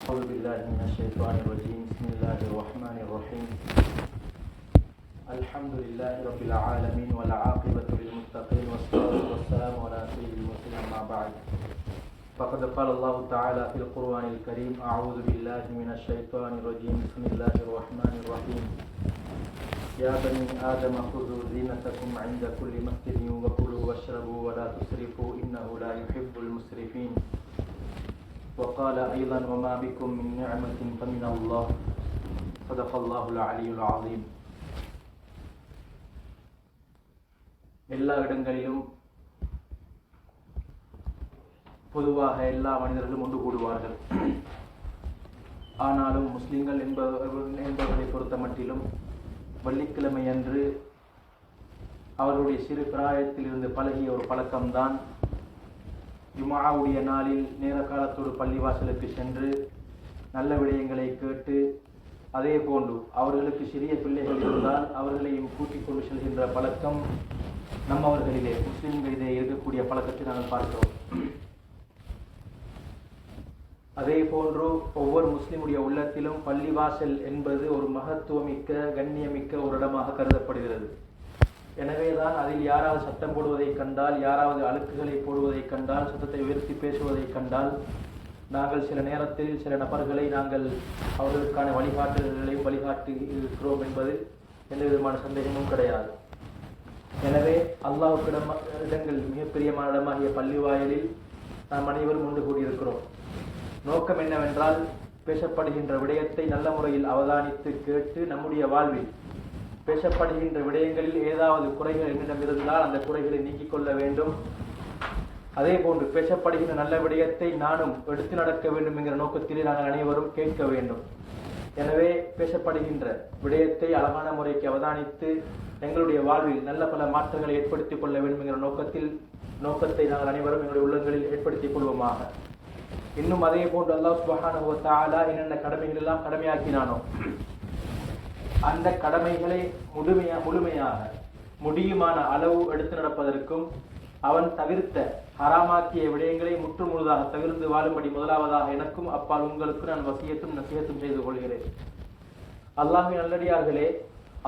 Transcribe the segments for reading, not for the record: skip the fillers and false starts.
أعوذ بالله من الشيطان الرجيم. بسم الله الرحمن الرحيم. الحمد لله رب العالمين والعاقبة للمتقين والصلاة والسلام على سيد المرسلين أما بعد. فقد قال الله تعالى في القرآن الكريم: أعوذ بالله من الشيطان الرجيم. بسم الله الرحمن الرحيم. يا بني آدم خذوا زينتكم عند كل مسجد وكلوا واشربوا ولا تسرفوا إنه لا يحب المسرفين. وقال أيضا: وما بكم من نعمة فمن الله. صدق الله العلي العظيم. எல்லா இடங்களிலும் பொதுவாக எல்லா மனிதர்களும் ஒன்று கூடுவார்கள். ஆனாலும் முஸ்லிம்கள் என்பவர்களை பொறுத்த மட்டிலும் வெள்ளிக்கிழமை அன்று அவர்களுடைய சிறு பிராயத்தில் இருந்து பழகிய ஒரு பழக்கம்தான் ஜும்ஆவுடைய நாளில் நேர காலத்தோடு பள்ளிவாசலுக்கு சென்று நல்ல விடயங்களை கேட்டு, அதே போன்று அவர்களுக்கு சிறிய பிள்ளைகள் இருந்தால் அவர்களையும் கூட்டிக் கொண்டு செல்கின்ற பழக்கம் நம்மவர்களிலே முஸ்லிம்களிலே இருக்கக்கூடிய பழக்கத்தை நாங்கள் பார்க்கிறோம். அதே போன்று ஒவ்வொரு முஸ்லிமுடைய உள்ளத்திலும் பள்ளிவாசல் என்பது ஒரு மகத்துவமிக்க கண்ணியமிக்க ஒரு இடமாக கருதப்படுகிறது. எனவேதான் அதில் யாராவது சட்டம் போடுவதை கண்டால், யாராவது அழுக்குகளை போடுவதை கண்டால், சத்தத்தை உயர்த்தி பேசுவதை கண்டால், நாங்கள் சில நேரத்தில் சில நபர்களை நாங்கள் அவர்களுக்கான வழிகாட்டுதல்களையும் வழிகாட்டி இருக்கிறோம் என்பது எந்த விதமான சந்தேகமும் கிடையாது. எனவே அல்லாஹ்வுக்கு இடங்கள் மிக பிரியமான இடமாகிய பள்ளி வாயிலில் நாம் அனைவரும் ஒன்று கூடியிருக்கிறோம். நோக்கம் என்னவென்றால், பேசப்படுகின்ற விடயத்தை நல்ல முறையில் அவதானித்து கேட்டு நம்முடைய வாழ்வில் பேசப்படுகின்ற விடயங்களில் ஏதாவது குறைகள் என்னிடம் இருந்தால் அந்த குறைகளை நீக்கிக் கொள்ள வேண்டும். அதே போன்று பேசப்படுகின்ற நல்ல விடயத்தை நானும் எடுத்து நடக்க வேண்டும் என்கிற நோக்கத்திலே நாங்கள் அனைவரும் கேட்க வேண்டும். எனவே பேசப்படுகின்ற விடயத்தை அழகான முறைக்கு அவதானித்து எங்களுடைய வாழ்வில் நல்ல பல மாற்றங்களை ஏற்படுத்திக் கொள்ள வேண்டும் என்கிற நோக்கத்தை நாங்கள் அனைவரும் எங்களுடைய உள்ளங்களில் ஏற்படுத்திக் கொள்வோமாக. இன்னும் அதே போன்று அல்லாஹ் சுப்ஹானஹு வ தஆலா என்னென்ன கடமைகள் எல்லாம் கடமையாக்கினானோ அந்த கடமைகளை முழுமையாக முடியுமான அளவு எடுத்து நடப்பதற்கும், அவன் தவிர்த்த ஹராமாக்கிய விடயங்களை முற்று முழுதாக தவிர்த்து வாழும்படி முதலாவதாக எனக்கும் அப்பால் உங்களுக்கு நான் வசியத்தும் நசியத்தும் செய்து கொள்கிறேன். அல்லாஹ்வின் நல்லடியார்களே,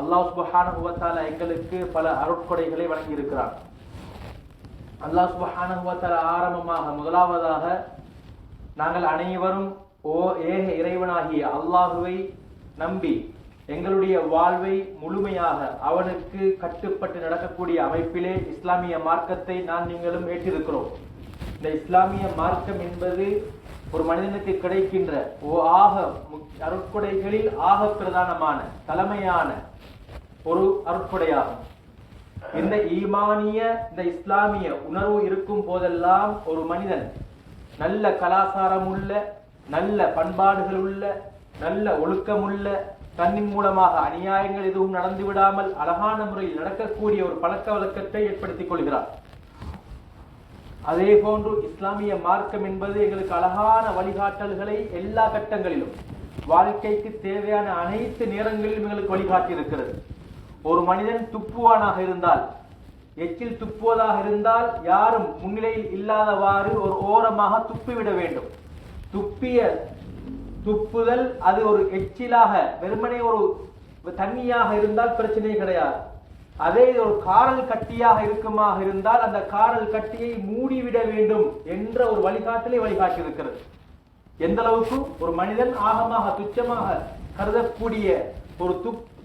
அல்லாஹ் சுப்ஹானஹு வ தஆலா எங்களுக்கு பல அருட்கொடைகளை வழங்கி இருக்கிறான். அல்லாஹ் சுப்ஹானஹு வ தஆலா ஆரம்பமாக முதலாவதாக நாங்கள் அனைவரும் ஏக இறைவனாகிய அல்லாஹுவை நம்பி எங்களுடைய வாழ்வை முழுமையாக அவனுக்கு கட்டுப்பட்டு நடக்கக்கூடிய அமைப்பிலே இஸ்லாமிய மார்க்கத்தை நீங்களும் ஏற்றிருக்கிறோம். இந்த இஸ்லாமிய மார்க்கம் என்பது ஒரு மனிதனுக்கு கிடைக்கின்ற அருட்கொடைகளில் ஆக பிரதானமான தலைமையான ஒரு அருட்கொடையாகும். இந்த இந்த இஸ்லாமிய உணர்வு இருக்கும் போதெல்லாம் ஒரு மனிதன் நல்ல கலாச்சாரம் உள்ள, நல்ல பண்பாடுகள் உள்ள, நல்ல ஒழுக்கமுள்ள, தன்னின் மூலமாக அநியாயங்கள் எதுவும் நடந்து விடாமல் அழகான முறையில் நடக்கக்கூடிய ஒரு பழக்க வழக்கத்தை ஏற்படுத்திக் கொள்கிறார். அதே போன்று இஸ்லாமிய மார்க்கம் என்பது எங்களுக்கு அழகான வழிகாட்டல்களை எல்லா கட்டங்களிலும் வாழ்க்கைக்கு தேவையான அனைத்து நேரங்களிலும் எங்களுக்கு வழிகாட்டி இருக்கிறது. ஒரு மனிதன் துப்புவானாக இருந்தால், எச்சில் துப்புவதாக இருந்தால் யாரும் முன்னிலையில் இல்லாதவாறு ஒரு ஓரமாக துப்பிவிட வேண்டும். துப்புதல் அது ஒரு எச்சிலாக வெறுமனே ஒரு தண்ணியாக இருந்தால் பிரச்சனை கிடையாது. அதே ஒரு காரல் கட்டியாக இருக்குமாக இருந்தால் அந்த காரல் கட்டியை மூடிவிட வேண்டும் என்ற ஒரு வழிகாட்டி இருக்கிறது. எந்த அளவுக்கு ஒரு மனிதன் ஆகமாக துச்சமாக கருதக்கூடிய ஒரு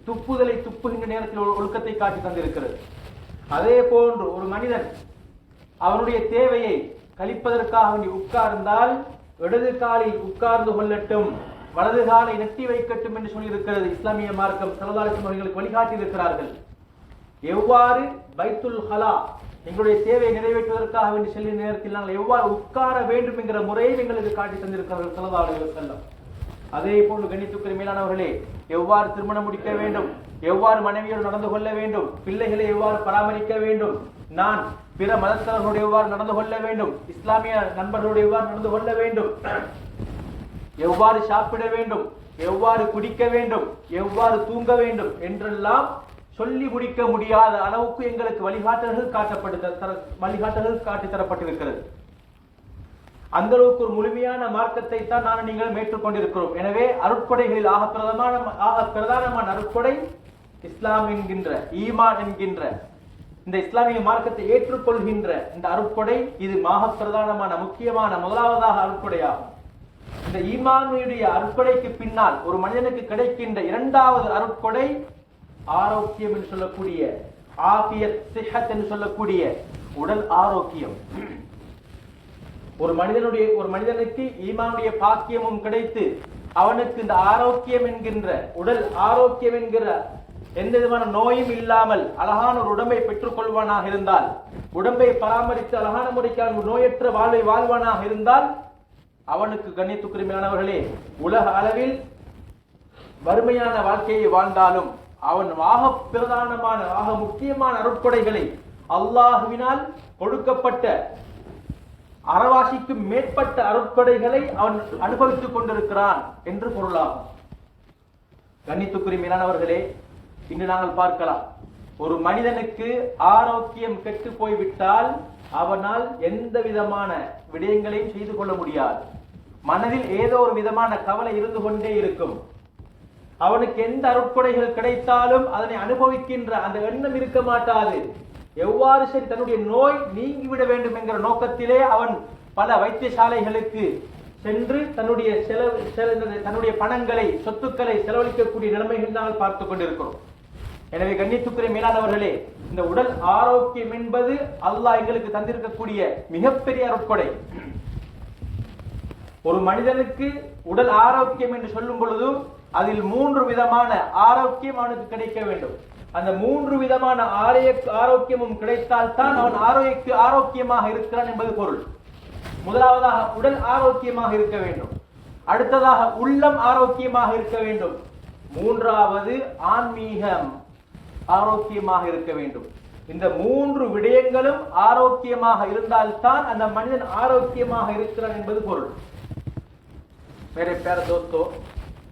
துப்புதலை துப்புகின்ற நேரத்தில் ஒழுக்கத்தை காட்டி தந்திருக்கிறது. அதே போன்று ஒரு மனிதன் அவனுடைய தேவையை கழிப்பதற்காக வேண்டி உட்கார்ந்தால் இடது காலில் உட்கார்ந்து கொள்ளட்டும், வலது காலை நெட்டி வைக்கட்டும் என்று சொல்லியிருக்கிறது இஸ்லாமிய மார்க்கம். ஸல்லல்லாஹு அலைஹி வஸல்லம் அவர்கள் வழிகாட்டி இருக்கிறார்கள். எவ்வாறு பைத்துல் ஹலா எங்களுடைய தேவையை நிறைவேற்றுவதற்காக வேண்டி செல்லும் நேரத்தில் நாங்கள் எவ்வாறு உட்கார வேண்டும் என்கிற முறையை எங்களுக்கு காட்டி தந்திருக்கிறார்கள் ஸல்லல்லாஹு அலைஹி வஸல்லம். அதே போன்று கண்ணியத்துக்குரிய மேலானவர்களே, எவ்வாறு திருமணம் முடிக்க வேண்டும், எவ்வாறு மனைவியோடு நடந்து கொள்ள வேண்டும், பிள்ளைகளை எவ்வாறு பராமரிக்க வேண்டும், நான் பிற மதத்தவர்களோடு எவ்வாறு நடந்து கொள்ள வேண்டும், இஸ்லாமிய நண்பர்களோடு எவ்வாறு நடந்து கொள்ள வேண்டும், எவ்வாறு சாப்பிட வேண்டும், எவ்வாறு குடிக்க வேண்டும், எவ்வாறு தூங்க வேண்டும் என்றெல்லாம் சொல்லி முடிக்க முடியாத அளவுக்கு எங்களுக்கு வழிகாட்டல்கள் காட்டி தரப்பட்டிருக்கிறது. அந்த அளவுக்கு ஒரு முழுமையான மார்க்கத்தை தான் நான் நீங்கள் ஏற்றுக்கொண்டிருக்கிறோம். எனவே அருட்கொடைகளில் ஆக பிரதானமான அருட்கொடை இஸ்லாம் என்கின்ற, ஈமான் என்கின்ற இந்த இஸ்லாமிய மார்க்கத்தை ஏற்றுக்கொள்கின்ற இந்த அருட்கொடை இது மாக பிரதானமான முக்கியமான முதலாவதாக அருட்கொடையாகும். இந்த ஈமானுடைய அருட்கொடைக்கு பின்னால் ஒரு மனிதனுக்கு கிடைக்கின்ற இரண்டாவது அருட்கொடை ஆரோக்கியம் என்று சொல்லக்கூடிய, ஆஃபியத் சிஹத் என்று சொல்லக்கூடிய உடல் ஆரோக்கியம். ஒரு மனிதனுக்கு ஈமானுடைய பாக்கியமும் கிடைத்து அவனுக்கு இந்த ஆரோக்கியம் என்கின்ற, உடல் ஆரோக்கியம் என்கிற எந்த விதமான நோயும் இல்லாமல் அழகான ஒரு உடம்பை பெற்றுக் கொள்வானாக இருந்தால், உடம்பை பராமரித்து அழகான முறைக்கான நோயற்ற வாழ்வை வாழ்வானாக இருந்தால், அவனுக்கு கண்ணியத்துக்குரிமையானவர்களே உலக அளவில் வறுமையான வாழ்க்கையை வாழ்ந்தாலும் அவன் பிரதானமான முக்கியமான அருட்கொடைகளை அல்லாஹுவினால் கொடுக்கப்பட்ட அறவாசிக்கு மேற்பட்ட அருட்கொடைகளை அவன் அனுபவித்துக் கொண்டிருக்கிறான் என்று பொருளாகும். கண்ணியத்துக்குரிமையானவர்களே, இன்று நாங்கள் பார்க்கலாம், ஒரு மனிதனுக்கு ஆரோக்கியம் கெட்டு போய்விட்டால் அவனால் எந்த விதமான விடயங்களையும் செய்து கொள்ள முடியாது. மனதில் ஏதோ ஒரு விதமான கவலை இருந்து கொண்டே இருக்கும். அவனுக்கு எந்த அருட்கொடைகள் கிடைத்தாலும் அதனை அனுபவிக்கின்ற அந்த எண்ணம் இருக்க மாட்டாது. எவ்வாறு சரி தன்னுடைய நோய் நீங்கிவிட வேண்டும் என்கிற நோக்கத்திலே அவன் பல வைத்தியசாலைகளுக்கு சென்று தன்னுடைய பணங்களை, சொத்துக்களை செலவழிக்கக்கூடிய நிலைமைகள் நாங்கள் பார்த்துக் கொண்டிருக்கிறோம். எனவே கண்ணியத்துக்குரிய மேலானவர்களே, இந்த உடல் ஆரோக்கியம் என்பது அல்லாஹ் எங்களுக்கு தந்திருக்கக்கூடிய மிகப்பெரிய அருட்கொடை. ஒரு மனிதனுக்கு உடல் ஆரோக்கியம் என்று சொல்லும் பொழுது அதில் 3 விதமான ஆரோக்கியம் அவனுக்கு கிடைக்க வேண்டும். அந்த 3 விதமான ஆரோக்கியமும் கிடைத்தால் தான் அவன் ஆரோக்கியமாக இருக்கிறான் என்பது பொருள். முதலாவதாக உடல் ஆரோக்கியமாக இருக்க வேண்டும், அடுத்ததாக உள்ளம் ஆரோக்கியமாக இருக்க வேண்டும், மூன்றாவது ஆன்மீகம் ஆரோக்கியமாக இருக்க வேண்டும். இந்த 3 விடயங்களும் ஆரோக்கியமாக இருந்தால்தான் அந்த மனிதன் ஆரோக்கியமாக இருக்கிறான் என்பது பொருள். मेरे प्यारे दोस्तों,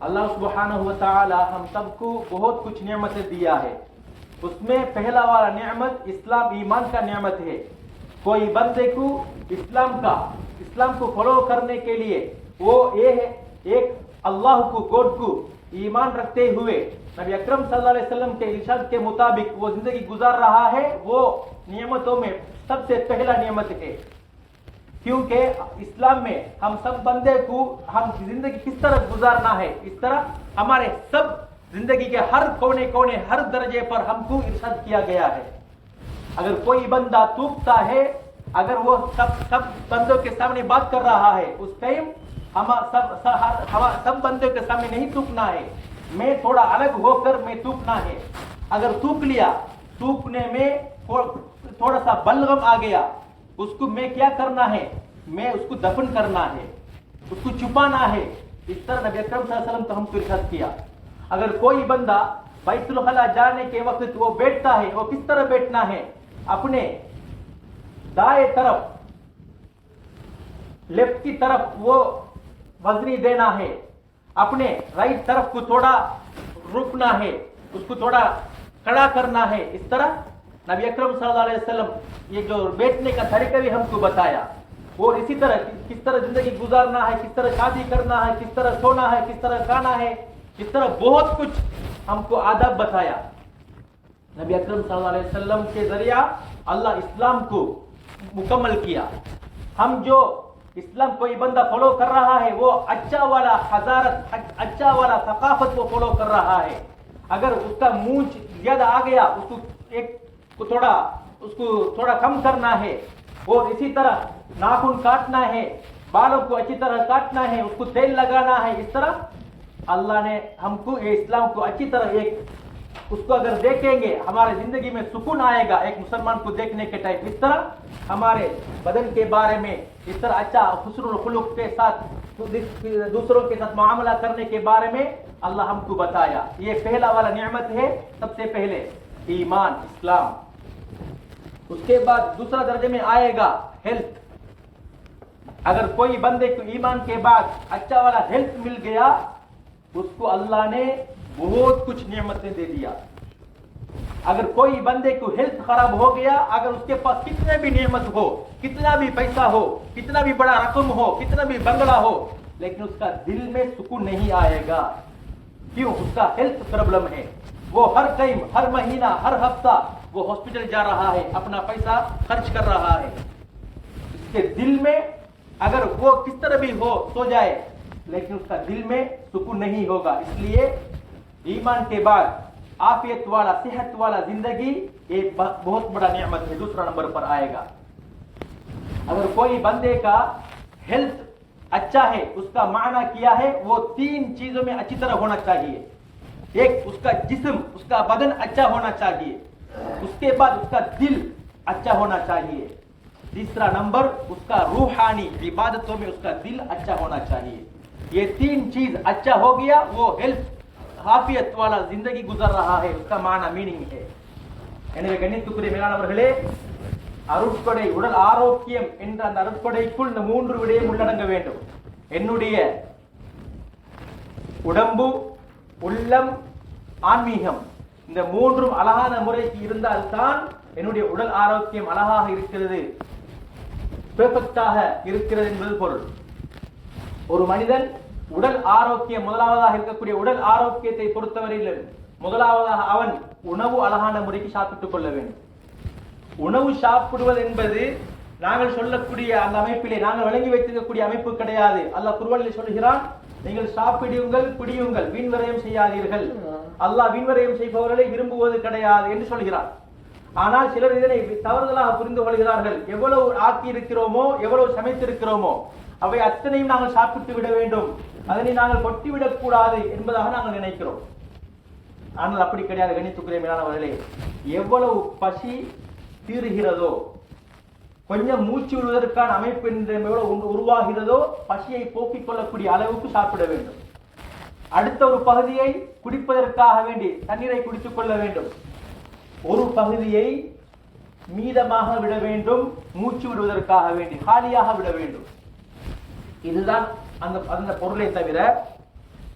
अल्लाह सुब्हानहू व तआला हम सबको बहुत कुछ नेमतें दिया है. उसमें पहला वाला नेमत इस्लाम, ईमान का नेमत है. कोई बंदे को इस्लाम को फॉलो करने के लिए वो एक अल्लाह को, गॉड को ईमान रखते हुए नबी अकरम सल्लल्लाहु अलैहि वसल्लम के इरशाद के मुताबिक वो जिंदगी गुजार रहा है, वो नियमतों में सबसे पहला नियमत है. क्योंकि इस्लाम में हम सब बंदे को हम जिंदगी किस तरह गुजारना है, इस तरह हमारे सब जिंदगी के हर कोने कोने, हर दर्जे पर हमको इरशाद किया गया है. अगर कोई बंदा टूकता है, अगर वो सब बंदों के सामने बात कर रहा है, उस टाइम हम सब बंदों के सामने नहीं टूकना है, मैं थोड़ा अलग होकर मैं टूकना है. अगर टूक लिया, टूकने में थोड़ा सा बलगम आ गया, उसको मैं क्या करना है, मैं उसको दफन करना है, उसको छुपाना है. इस तरह नबी अकरम सल्लल्लाहु अलैहि वसल्लम को हमको इरशाद किया. अगर कोई बंदा बैतुल खला जाने के वक्त वो बैठता है, वो किस तरह बैठना है, अपने दाएं तरफ, लेफ्ट की तरफ वो वजनी देना है, अपने राइट तरफ को थोड़ा रुकना है, उसको थोड़ा खड़ा करना है. इस तरह नबी अकरम सल्लल्लाहु अलैहि वसल्लम ये जो बैठने का तरीका भी हमको बताया. और इसी तरह किस तरह जिंदगी गुजारना है, किस तरह शादी करना है, किस तरह सोना है, किस तरह खाना है, इस तरह बहुत कुछ हमको आदब बताया. नबी अकरम सल्लल्लाहु अलैहि वसल्लम के जरिया अल्लाह इस्लाम को मुकम्मल किया. हम जो इस्लाम कोई बंदा फॉलो कर रहा है, वो अच्छा वाला हजारत, अच्छा वाला सकाफत वो फॉलो कर रहा है. अगर उसका मूंछ ज्यादा आ गया, उसको थोड़ा कम करना है. और इसी तरह नाखून काटना है, बालों को अच्छी तरह काटना है, उसको तेल लगाना है. इस तरह अल्लाह ने हमको ये इस्लाम को अच्छी तरह उसको अगर देखेंगे हमारे जिंदगी में सुकून आएगा, एक मुसलमान को देखने के टाइप. इस तरह हमारे बदन के बारे में इस तरह अच्छा हुस्नुल खुलुक के साथ दूसरों के साथ मुआमला करने के बारे में अल्लाह हमको बताया. ये पहला वाला नियमत है, सबसे पहले ईमान, इस्लाम. उसके बाद दूसरा दर्जे में आएगा हेल्थ. अगर कोई बंदे को ईमान के बाद अच्छा वाला हेल्थ मिल गया, उसको अल्लाह ने बहुत कुछ नेमतें दे दिया. अगर कोई बंदे को हेल्थ खराब हो गया, अगर उसके पास कितने भी नेमत हो, कितना भी पैसा हो, कितना भी बड़ा रकम हो, कितना भी बंगला हो, लेकिन उसका दिल में सुकून नहीं आएगा। क्यों? उसका हेल्थ प्रॉब्लम है। वो हर टाइम, हर महीना, हर हफ्ता वो हॉस्पिटल जा रहा है, अपना पैसा खर्च कर रहा है। उसके दिल में अगर वो किस तरह भी हो सो जाए, लेकिन उसका दिल में सुकून नहीं होगा। इसलिए ईमान के बाद आफियत वाला, सेहत वाला जिंदगी एक बहुत बड़ा नियामत है, दूसरा नंबर पर आएगा। अगर कोई बंदे का हेल्थ अच्छा है, उसका माना किया है वो 3 चीजों में अच्छी तरह होना चाहिए। एक, उसका जिस्म, उसका बदन अच्छा होना चाहिए। उसके बाद उसका दिल अच्छा होना चाहिए। तीसरा नंबर, उसका रूहानी इबादतों में उसका दिल अच्छा होना चाहिए। ये 3 चीज अच्छा हो गया, वो हेल्थ ஆஃபியத் வாலா ஜிந்தகி குசர் ரஹா ஹை, उसका माना மீனிங் है। எனவே கண்ணியத்துக்குரிய மேலானவர்களே, அருட்கொடை உடல் ஆரோக்கியம் என்ற அந்த அருட்கொடைக்குள் இந்த 3 விடயம் உள்ளடங்க வேண்டும். என்னுடைய உடம்பு, உள்ளம், ஆன்மீகம், இந்த 3ம் அழகான முறைக்கு இருந்தால்தான் என்னுடைய உடல் ஆரோக்கியம் அழகாக இருக்கிறது, பெர்ஃபெக்ட்டாக இருக்கிறது என்பது பொருள். ஒரு மனிதன் உடல் ஆரோக்கியம் முதலாவதாக இருக்கக்கூடிய உடல் ஆரோக்கியத்தை பொறுத்தவரையில் முதலாவதாக அவன் உணவு அழகான முறைக்கு சாப்பிட்டுக் கொள்ள வேண்டும். உணவு சாப்பிடுவது என்பது நாங்கள் சொல்லக்கூடிய அந்த அமைப்பிலே நாங்கள் வழங்கி வைத்திருக்கக்கூடிய அமைப்பு கிடையாது. அல்லாஹ் குர்ஆனில் சொல்கிறான், நீங்கள் சாப்பிடுங்கள், பிடியுங்கள், வீண்வரையம் செய்யாதீர்கள். அல்லாஹ் வீண்வரையம் செய்பவர்களை விரும்புவது கிடையாது என்று சொல்கிறான். ஆனால் சிலர் இதனை தவறுதலாக புரிந்து கொள்கிறார்கள். எவ்வளவு ஆக்கி இருக்கிறோமோ, எவ்வளவு சமைத்திருக்கிறோமோ அவை அத்தனையும் நாங்கள் சாப்பிட்டு விட வேண்டும், அதனை நாங்கள் கொட்டிவிடக் கூடாது என்பதாக நாங்கள் நினைக்கிறோம். ஆனால் அப்படி கிடையாது. கண்ணியத்துக்குரிய மேலானவர்களே, எவ்வளவு பசி தீருகிறதோ, கொஞ்சம் மூச்சு விடுவதற்கான அமைப்பு எவ்வளவு உருவாகிறதோ, பசியை போக்கிக் கொள்ளக்கூடிய அளவுக்கு சாப்பிட வேண்டும். அடுத்த ஒரு பகுதியை குடிப்பதற்காக வேண்டி தண்ணீரை குடித்துக் கொள்ள வேண்டும். ஒரு பகுதியை மீதமாக விட வேண்டும், மூச்சு விடுவதற்காக வேண்டி காலியாக விட வேண்டும். இதுதான் அந்த பொருளை தவிர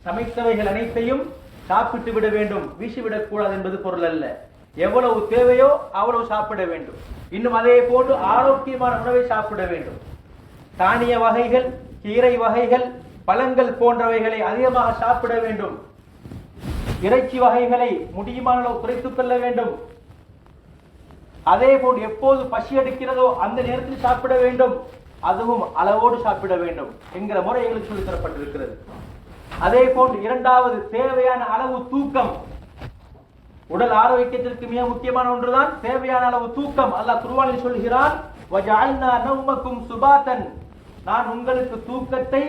சமைத்தவைகள் அனைத்தையும் சாப்பிட்டு விட வேண்டும், வீசிவிடக் கூடாது என்பது பொருள் அல்ல. எவ்வளவு தேவையோ அவ்வளவு சாப்பிட வேண்டும். இன்னும் அதே போன்று ஆரோக்கியமான உணவை சாப்பிட வேண்டும். தானிய வகைகள், கீரை வகைகள், பழங்கள் போன்றவைகளை அதிகமாக சாப்பிட வேண்டும். இறைச்சி வகைகளை முடியுமான அளவு குறைத்துக் கொள்ள வேண்டும். அதே போன்று எப்போது பசி எடுக்கிறதோ அந்த நேரத்தில் சாப்பிட வேண்டும், அதுவும் அளவோடு சாப்பிட வேண்டும் என்கிற முறை எங்களுக்கு சொல்லித் தரப்பட்டிருக்கிறது. அதே போன்று இரண்டாவது, தேவையான அளவு தூக்கம். உடல் ஆரோக்கியத்திற்கு மிக முக்கியமான ஒன்றுதான் தேவையான அளவு தூக்கம். அல்லாஹ் குர்ஆனில் சொல்கிறான், வஜஅல்னா நௌமக்கும் சுபாத்தன், நான் உங்களுக்கு தூக்கத்தை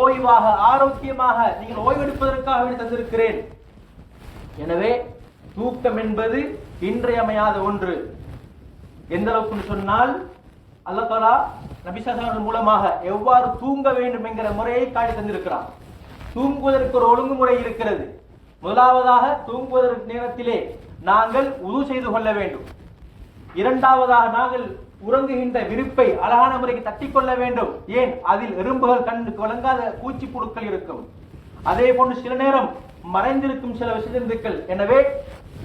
ஓய்வாக, ஆரோக்கியமாக, நீங்கள் ஓய்வெடுப்பதற்காக தந்திருக்கிறேன். எனவே தூக்கம் என்பது இன்றியமையாத ஒன்று. எந்த அளவுக்கு சொன்னால், அல்லாஹ் தஆலா நபி ஸல்லல்லாஹு அலைஹி வஸல்லம் மூலமாக எவ்வாறு தூங்க வேண்டும் என்கிற முறையை காட்டி தந்திருக்கிறான். தூங்குவதற்கு ஒரு ஒழுங்குமுறை இருக்கிறது. முதலாவதாக தூங்குவதற்கு நேரத்திலே நாங்கள் உது செய்து கொள்ள வேண்டும். இரண்டாவதாக நாங்கள் உறங்குகின்ற விருப்பை அழகான முறைக்கு தட்டிக்கொள்ள வேண்டும். ஏன்? அதில் எறும்புகள், கண்ணுக்கு வழங்காத பூச்சி புழுக்கள் இருக்கும். அதே போன்று சில நேரம் மறைந்திருக்கும் சில விஷயங்கள். எனவே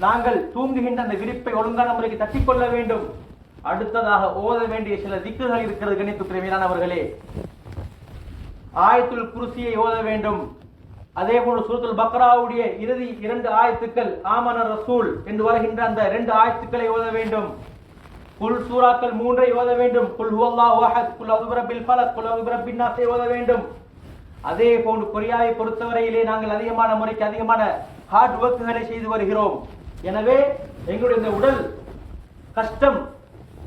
நாங்கள் தூங்குகின்ற அந்த விருப்பை ஒழுங்கான முறைக்கு தட்டிக்கொள்ள வேண்டும். அடுத்ததாக ஓத வேண்டிய சில திக்ருகள் இருக்கிறது. கண்ணியத்துக்குரிய மேலானவர்களே, ஆயத்துல் குர்சியை ஓத வேண்டும். அதே போன்று சூரத்துல் பக்ராவுடைய இறுதி 2 ஆயத்துக்கள், ஆமன ரசூல் என்று வருகின்ற அந்த 2 ஆயத்துக்களை ஓத வேண்டும். குல் சூராக்கள் 3ஐ ஓத வேண்டும். குல் ஹுவல்லாஹு அஹத், குல் அஊது பிரப்பில் ஃபலக், குல் அஊது பிரப்பின் நாஸை ஓத வேண்டும். அதே போன்று கொரியாவை பொறுத்தவரையிலே நாங்கள் அதிகமான முறைக்கு அதிகமான ஹார்ட் ஒர்க்குகளை செய்து வருகிறோம். எனவே எங்களுடைய இந்த உடல் கஷ்டம்,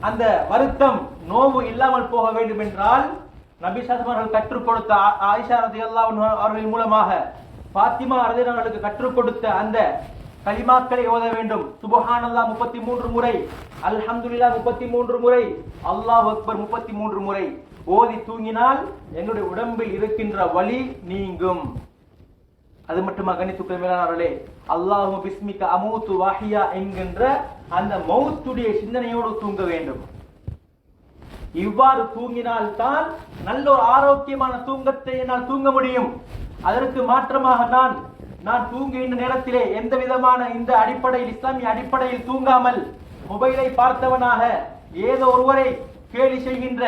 அந்த வருத்தம், நோவு இல்லாமல் போக வேண்டும் என்றால் நபி ஸல்லல்லாஹு அலைஹி வஸல்லம் கற்றுக் கொடுத்த, ஆயிஷா ரலியல்லாஹு அன்ஹா அவர்கள் மூலமாக ஃபாத்திமா ரலியல்லாஹு அவர்களுக்கு கற்றுக் கொடுத்த அந்த கலிமாக்களை ஓத வேண்டும். சுப்ஹானல்லாஹ் 33 முறை, அல்ஹம்துலில்லாஹ் 33 முறை, அல்லாஹ் அக்பர் 33 முறை ஓதி தூங்கினால் எங்களுடைய உடம்பில் இருக்கின்ற வலி நீங்கும். அது மட்டுமா கண்ணியத்துக்குரிய மேலானவர்களே, அல்லாஹும்ம பிஸ்மிக அமூது வஹியா என்கின்ற அந்த மௌத்துடைய சிந்தனையோடு தூங்க வேண்டும். இவ்வாறு தூங்கினால் தான் நல்ல ஒரு ஆரோக்கியமான தூங்கத்தை என்னால் தூங்க முடியும். அதற்கு மாற்றமாக நான் நான் தூங்குகின்ற நேரத்திலே எந்த விதமான இந்த அடிப்படையில் இஸ்லாமிய அடிப்படையில் தூங்காமல் மொபைலை பார்த்தவனாக ஏதோ ஒருவரை கேலி செய்கின்ற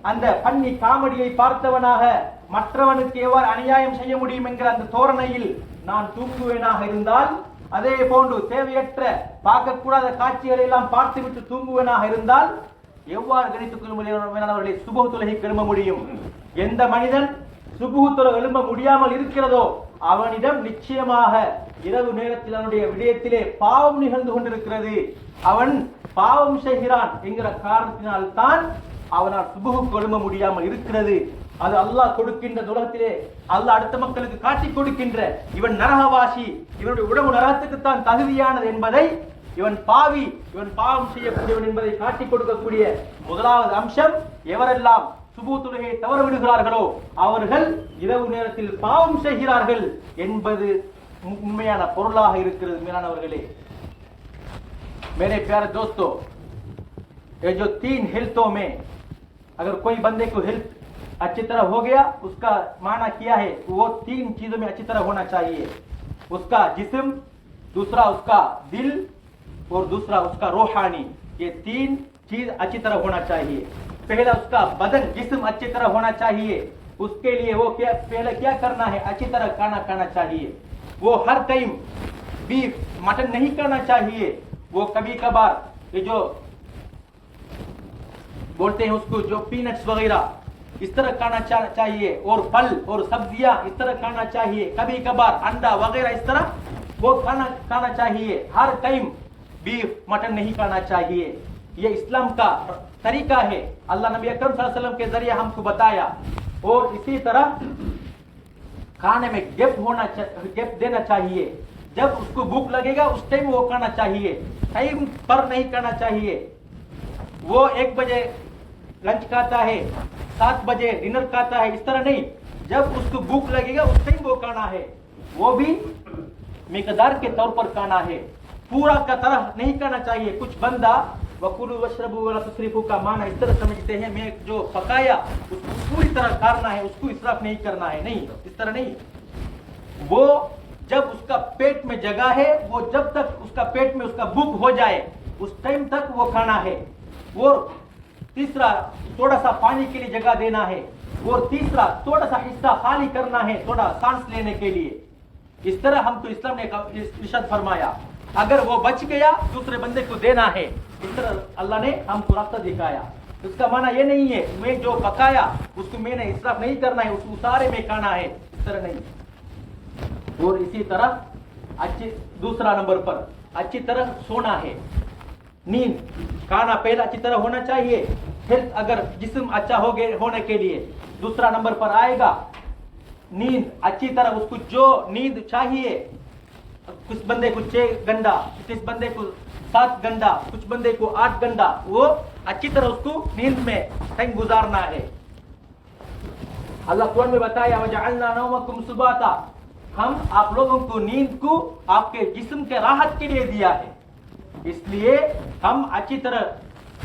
அந்த பன்னி காமெடியை பார்த்தவனாக மற்றவனுக்கு எவ்வாறு அநியாயம் செய்ய முடியும் என்கிற அந்த தோரணையில் நான் தூங்குவேனாக இருந்தால், அதே போன்று தேவையற்ற பார்க்கக்கூடாத காட்சிகளை எல்லாம் பார்த்துவிட்டு தூங்குவேனாக இருந்தால் எவ்வாறு கணித்துக் கொள்ளும் சுபஹ் தொழுகைக்கு எழும்ப முடியும்? எந்த மனிதன் சுபஹ் தொழுகை எழும்ப முடியாமல் இருக்கிறதோ அவனிடம் நிச்சயமாக இரவு நேரத்தில் அவனுடைய விடயத்திலே பாவம் நிகழ்ந்து கொண்டிருக்கிறது, அவன் பாவம் செய்கிறான் என்கிற காரணத்தினால் தான் அவனால் சுபஹுக்கு எழும்ப முடியாமல் இருக்கிறது. அது அல்லாஹ் கொடுக்கின்ற உலகத்திலே அல்லாஹ் அடுத்த மக்களுக்கு காட்டிக் கொடுக்கின்ற இவன் நரகவாசி, இவனுடைய உடம்பு நரகத்துக்குத்தான் தகுதியானது என்பதை, இவன் பாவி, இவன் பாவம் செய்யக்கூடியவன் என்பதை காட்டிக் கொடுக்கக்கூடிய முதலாவது அம்சம், எவரெல்லாம் சுபஹ் தொழுகையை தவற விடுகிறார்களோ அவர்கள் இரவு நேரத்தில் பாவம் செய்கிறார்கள் என்பது உண்மையான பொருளாக இருக்கிறது. மேலானவர்களே, मेरे प्यारे दोस्तों, ये जो 3 हिल्तों में अगर कोई बंदे को हिल्त अच्छी तरह हो गया, उसका माना किया है वो 3 चीजों में अच्छी तरह होना चाहिए, उसका जिस्म, दूसरा उसका दिल और दूसरा उसका रूहानी। ये 3 चीज अच्छी तरह होना चाहिए। पहला उसका बदन जिस्म अच्छी तरह होना चाहिए, उसके लिए वो पहले क्या करना है, अच्छी तरह खाना खाना चाहिए। वो हर टाइम बीफ मटन नहीं करना चाहिए, वो कभी कभार ये जो बोलते हैं उसको जो पीनट्स वगैरह इस तरह खाना चाहिए, और फल और सब्जियां इस तरह खाना चाहिए, कभी कभार अंडा वगैरह इस तरह वो खाना चाहिए। हर टाइम बीफ मटन नहीं खाना चाहिए। ये इस्लाम का तरीका है, अल्लाह नबी अकरम सल्लल्लाहु अलैहि वसल्लम के जरिए हमको बताया। और इसी तरह खाने में गैप देना चाहिए, जब उसको भूख लगेगा उस टाइम वो खाना चाहिए, टाइम पर नहीं करना चाहिए। वो 1 बजे लंच खाता है, 7 बजे डिनर खाता है, इस तरह नहीं, जब उसको भूख लगेगा उस टाइम वो खाना है, वो भी मिकदार के तौर पर खाना है, पूरा का तरह नहीं करना चाहिए। कुछ बंदा वकुलू वशरबू वला तुसरिफू का माना इस तरह समझते हैं, मैं जो पकाया उसको पूरी तरह खाना है, उसको इसराफ नहीं करना है, नहीं, इस तरह नहीं। वो जब उसका पेट में जगह है, वो जब तक उसका पेट में उसका भूख हो जाए उस टाइम तक वो खाना है। और तीसरा थोड़ा सा पानी के लिए जगह देना है, और तीसरा थोड़ा सा हिस्सा खाली करना है, थोड़ा सांस लेने के लिए। इस तरह हमको इस्लाम ने इरशाद फरमाया, अगर वो बच गया दूसरे बंदे को देना है, इस तरह अल्लाह ने हमको रास्ता दिखाया। इसका माना ये नहीं है मैं जो पकाया उसको मैंने इसराफ नहीं करना है, उसको सारे में खाना है, इस तरह नहीं। और इसी तरह दूसरा नंबर पर अच्छी तरह सोना है, नींद, खाना पहला अच्छी तरह होना चाहिए, फिर अगर जिस्म अच्छा होने के लिए दूसरा नंबर पर आएगा नींद अच्छी तरह। उसको जो नींद चाहिए, कुछ बंदे को 6 घंटा, किस बंदे को 7 घंटा, कुछ बंदे को 8 घंटा, वो अच्छी तरह उसको नींद में टाइम गुजारना है। अल्लाह कुरान में बताया, वजअलना नौमकुम सुबाता, हम आप लोगों को नींद को आपके जिस्म के राहत के लिए दिया है, इसलिए हम अच्छी तरह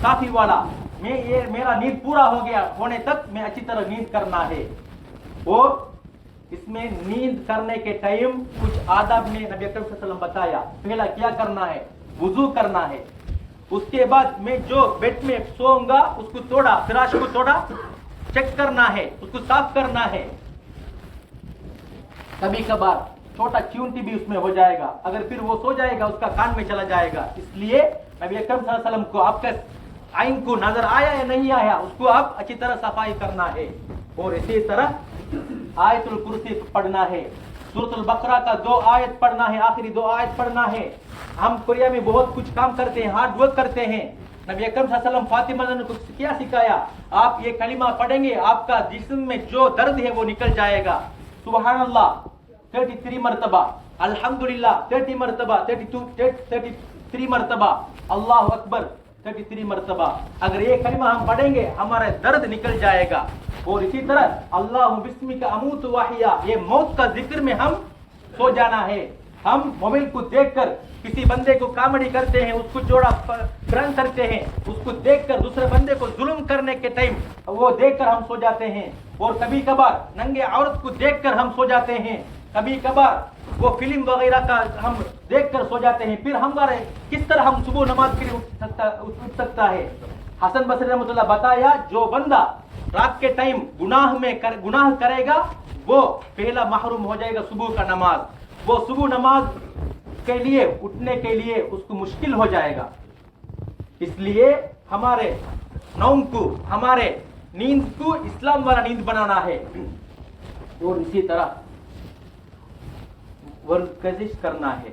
काफी वाला मेरा नींद पूरा हो गया होने तक मैं अच्छी तरह नींद करना है। और इसमें नींद करने के टाइम कुछ आदाब में नबी अकरम सल्लल्लाहु अलैहि वसल्लम बताया। पहला क्या करना है, वुजू करना है, उसके बाद मैं जो बेड में सोऊंगा उसको थोड़ा फिराश को थोड़ा चेक करना है, उसको साफ करना है। कभी कभार छोटा च्यूंटी भी उसमें हो जाएगा, अगर फिर वो सो जाएगा उसका कान में चला जाएगा, इसलिए नबी अकरम सल्लल्लाहु अलैहि वसल्लम को आपका आइन को नजर आया या नहीं आया उसको आप अच्छी तरह सफाई करना है। और इसी तरह आयतुल कुर्सी पढ़ना है, सूरतुल बकरा का 2 आयत पढ़ना है, आखिरी 2 आयत पढ़ना है। हम कोरिया में बहुत कुछ काम करते हैं, हार्ड वर्क करते हैं। नबी अकरम सल्लल्लाहु अलैहि वसल्लम फातिमा ने को क्या सिखाया, आप ये कलिमा पढ़ेंगे आपका जिस्म में जो दर्द है वो निकल जाएगा। सुभान अल्लाह 33 मरतबा, अल्हम्दुलिल्लाह 30 मरतबा, 33 मरतबा, अल्लाह अकबर 33 मरतबा। अगर ये कलिमा हम पढ़ेंगे हमारा दर्द निकल जाएगा। और इसी तरह अल्लाह बिस्मिका अमूत वाहिया, ये मौत का जिक्र में हम सो जाना है। हम मोबाइल को देखकर किसी बंदे को कॉमेडी करते हैं, उसको जोड़ा प्रंग करते हैं, उसको देखकर दूसरे बंदे को जुल्म करने के टाइम वो देखकर हम सो जाते हैं। और कभी कभार नंगे औरत को देखकर हम सो जाते हैं, कभी कभार वो फिल्म वगैरह का हम देखकर सो जाते हैं, फिर हमारे किस तरह हम सुबह नमाज के लिए उठ सकता है। हसन बसरी रहमतुल्लाह बताया, जो बंदा रात के टाइम गुनाह करेगा वो पहला महरूम हो जाएगा सुबह का नमाज। वो सुबह नमाज के लिए उठने के लिए उसको मुश्किल हो जाएगा। इसलिए हमारे नौम को, हमारे नींद को इस्लाम वाला नींद बनाना है। और इसी तरह वर्जिश करना है,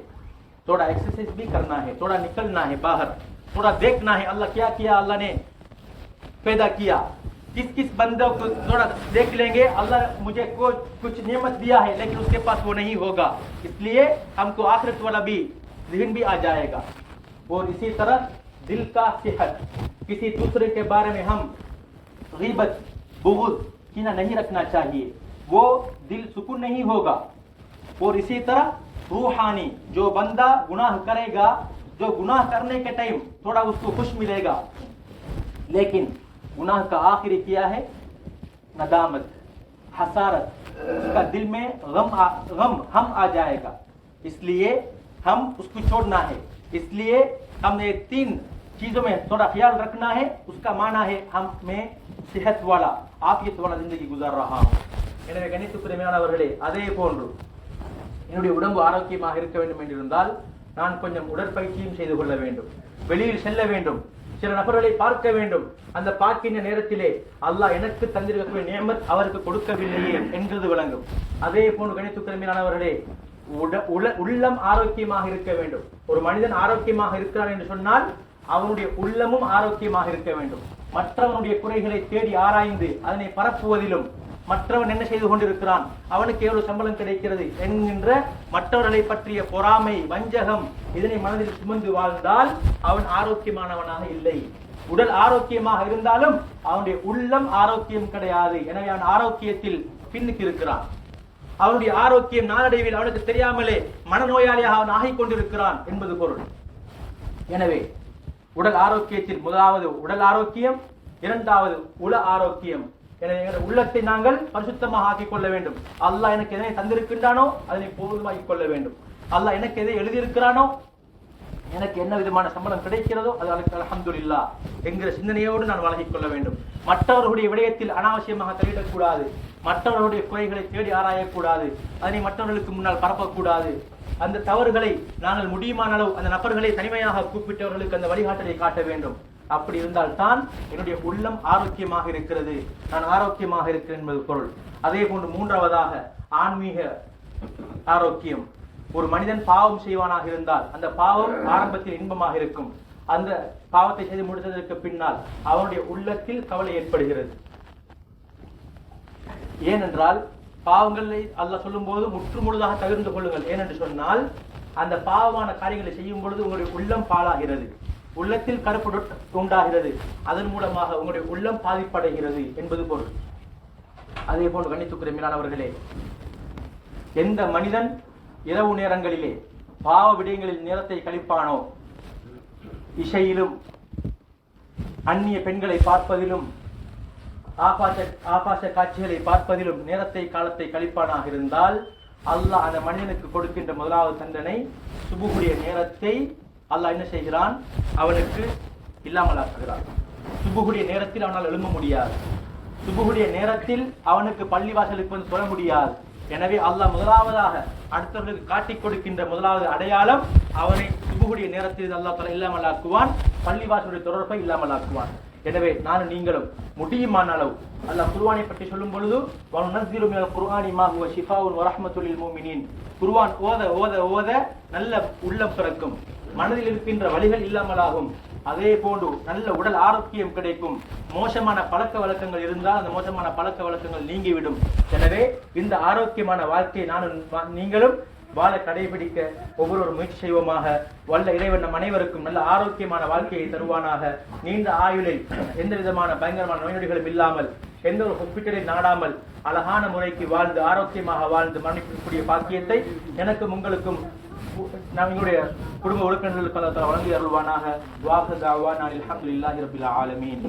थोड़ा एक्सरसाइज भी करना है, थोड़ा निकलना है बाहर, थोड़ा देखना है अल्लाह क्या किया, अल्लाह ने पैदा किया, किस किस बंदों को थोड़ा देख लेंगे। अल्लाह मुझे कुछ नेमत दिया है लेकिन उसके पास वो नहीं होगा, इसलिए हमको आखिरत वाला भी ज़हन भी आ जाएगा। और इसी तरह दिल का सेहत, किसी दूसरे के बारे में हम गीबत बुग़्ज़ कीना नहीं रखना चाहिए, वो दिल सुकून नहीं होगा। और इसी तरह रूहानी, जो बंदा गुनाह करेगा, जो गुनाह करने के टाइम थोड़ा उसको खुश मिलेगा, लेकिन गुनाह का आखिरी क्या है, नदामत, हसारत, उसका दिल में गम हम आ जाएगा। इसलिए हम उसको छोड़ना है। इसलिए हमें 3 चीजों में थोड़ा ख्याल रखना है। उसका माना है हमें सेहत वाला ஆஃபியத் வாழ जिंदगी गुजार रहा हूं। எனவே கணித்துக்குரியவர்களே, அதே போன்று என்னுடைய உடம்பு ஆரோக்கியமாக இருக்க வேண்டும் என்றிருந்தால் நான் கொஞ்சம் உடற்பயிற்சியும் செய்து கொள்ள வேண்டும், வெளியில் செல்ல வேண்டும், சில நபர்களை பார்க்க வேண்டும். அந்த பார்க்கின்ற நேரத்திலே அல்லாஹ் எனக்கு தந்திருக்கக்கூடிய நியமத் அவருக்கு கொடுக்கவில்லையே என்கிறது விளங்கும். அதே போன்று கணித்துக்கிரமையானவர்களே, உள்ளம் ஆரோக்கியமாக இருக்க வேண்டும். ஒரு மனிதன் ஆரோக்கியமாக இருக்கிறான் என்று சொன்னால் அவனுடைய உள்ளமும் ஆரோக்கியமாக இருக்க வேண்டும். மற்றவனுடைய குறைகளை தேடி ஆராய்ந்து அதனை பரப்புவதிலும், மற்றவன் என்ன செய்து கொண்டிருக்கிறான், அவனுக்கு எவ்வளவு சம்பளம் கிடைக்கிறது என்கின்ற மற்றவர்களை பற்றிய பொறாமை, வஞ்சகம், இதனை மனதில் சுமந்து வாழ்ந்தால் அவன் ஆரோக்கியமானவனாக இல்லை. உடல் ஆரோக்கியமாக இருந்தாலும் அவனுடைய உள்ளம் ஆரோக்கியம் கிடையாது. எனவே அவன் ஆரோக்கியத்தில் பின்னுக்கு இருக்கிறான். அவனுடைய ஆரோக்கியம் நாளடைவில் அவனுக்கு தெரியாமலே மனநோயாளியாக அவன் ஆகிக் கொண்டிருக்கிறான் என்பது பொருள். எனவே உடல் ஆரோக்கியத்தில் முதலாவது உடல் ஆரோக்கியம், இரண்டாவது உள ஆரோக்கியம். எனவே எங்கள் உள்ளத்தை நாங்கள் பரிசுத்தமாக ஆக்கிக் கொள்ள வேண்டும். அல்லாஹ் எனக்கு எதனை தந்திருக்கின்றானோ அதனை போதுமாக்கிக் கொள்ள வேண்டும். அல்லாஹ் எனக்கு எதை எழுதியிருக்கிறானோ, எனக்கு என்ன விதமான சம்பளம் கிடைக்கிறதோ அது அல்ஹம்துலில்லாஹ் என்கிற சிந்தனையோடு நான் வழங்கிக் கொள்ள வேண்டும். மற்றவர்களுடைய விடயத்தில் அனாவசியமாக தலையிடக்கூடாது, மற்றவர்களுடைய குறைகளை தேடி ஆராயக்கூடாது, அதனை மற்றவர்களுக்கு முன்னால் பரப்பக்கூடாது. அந்த தவறுகளை நாங்கள் முடியுமான அளவு அந்த நபர்களை தனிமையாக கூப்பிட்டவர்களுக்கு அந்த வழிகாட்டலை காட்ட வேண்டும். அப்படி இருந்தால் தான் என்னுடைய உள்ளம் ஆரோக்கியமாக இருக்கிறது, நான் ஆரோக்கியமாக இருக்கிறேன் என்பது பொருள். அதே போன்று மூன்றாவதாக ஆன்மீக ஆரோக்கியம். ஒரு மனிதன் பாவம் செய்வானாக இருந்தால் அந்த பாவம் ஆரம்பத்தில் இன்பமாக இருக்கும். அந்த பாவத்தை செய்து முடித்ததற்கு பின்னால் அவனுடைய உள்ளத்தில் கவலை ஏற்படுகிறது. ஏனென்றால் பாவங்களை அல்லாஹ் சொல்லும் போது முற்று முழுதாக தவிர்த்து கொள்ளுங்கள். ஏனென்று சொன்னால் அந்த பாவமான காரியங்களை செய்யும் பொழுது உங்களுடைய உள்ளம் பாழாகிறது, உள்ளத்தில் கருப்பு உண்டாகிறது, அதன் மூலமாக உங்களுடைய உள்ளம் பாதிப்படைகிறது என்பது பொருள். அதே போன்று கண்ணியத்துக்குரிய மேலானவர்களே, எந்த மனிதன் இரவு நேரங்களிலே பாவ விடயங்களில் நேரத்தை கழிப்பானோ, இசையிலும் அந்நிய பெண்களை பார்ப்பதிலும் ஆபாச காட்சிகளை பார்ப்பதிலும் நேரத்தை காலத்தை கழிப்பானாக இருந்தால் அல்லாஹ் அந்த மனிதனுக்கு கொடுக்கின்ற முதலாவது தண்டனை சுபுகுடைய நேரத்தை அல்லாஹ் என்ன செய்கிறான், அவனுக்கு இல்லாமலாக்குகிறான். சுபுகுடைய நேரத்தில் அவனால் எழும்ப முடியாது, சுபுகுடைய நேரத்தில் அவனுக்கு பள்ளிவாசலுக்கு வந்து சொல்ல முடியாது. எனவே அல்லாஹ் முதலாவதாக அடுத்தவர்களுக்கு காட்டிக் கொடுக்கின்ற முதலாவது அடையாளம் அவனை சுபுகுடைய நேரத்தில் அல்லாஹ் தஆலா இல்லாமலாக்குவான், பள்ளிவாசலுடைய தொடர்பை இல்லாமலாக்குவான். எனவே நானும் நீங்களும் முடியுமான அளவு அல்லாஹ் குர்ஆனை பற்றி சொல்லும் பொழுது வனுனஸ்ஸிலு மினல் குர்ஆனி மா ஹுவ ஷிஃபாஉன் வ ரஹ்மத்துல் லில் முஃமினீன், குர்ஆன் ஓத ஓத ஓத நல்ல உள்ளம் பிறக்கும், மனதில் இருக்கின்ற வலிகள் இல்லாமலாகும். அதே போன்று நல்ல உடல் ஆரோக்கியம் கிடைக்கும். மோசமான பழக்க வழக்கங்கள் இருந்தால் அந்த மோசமான பழக்க வழக்கங்கள் நீங்கிவிடும். எனவே இந்த ஆரோக்கியமான வாழ்க்கையை நானும் நீங்களும் வாழ கடைபிடிக்க ஒவ்வொரு முயற்சி செய்வோமாக. வல்ல இறைவன் நம் அனைவருக்கும் நல்ல ஆரோக்கியமான வாழ்க்கையை தருவானாக. நீண்ட ஆயுளை எந்த விதமான பயங்கரமான நோய் நொடிகளும் இல்லாமல், எந்த ஒரு ஹாஸ்பிட்டலை நாடாமல் அழகான முறைக்கு வாழ்ந்து ஆரோக்கியமாக வாழ்ந்து மரணிக்கக்கூடிய பாக்கியத்தை எனக்கும் உங்களுக்கும் எங்களுடைய குடும்ப உறுப்பினர்களுக்கு வழங்கி அருள்வானாக. வாஹ் தஅவானா அல்ஹம்துலில்லாஹி ரப்பில் ஆலமீன்.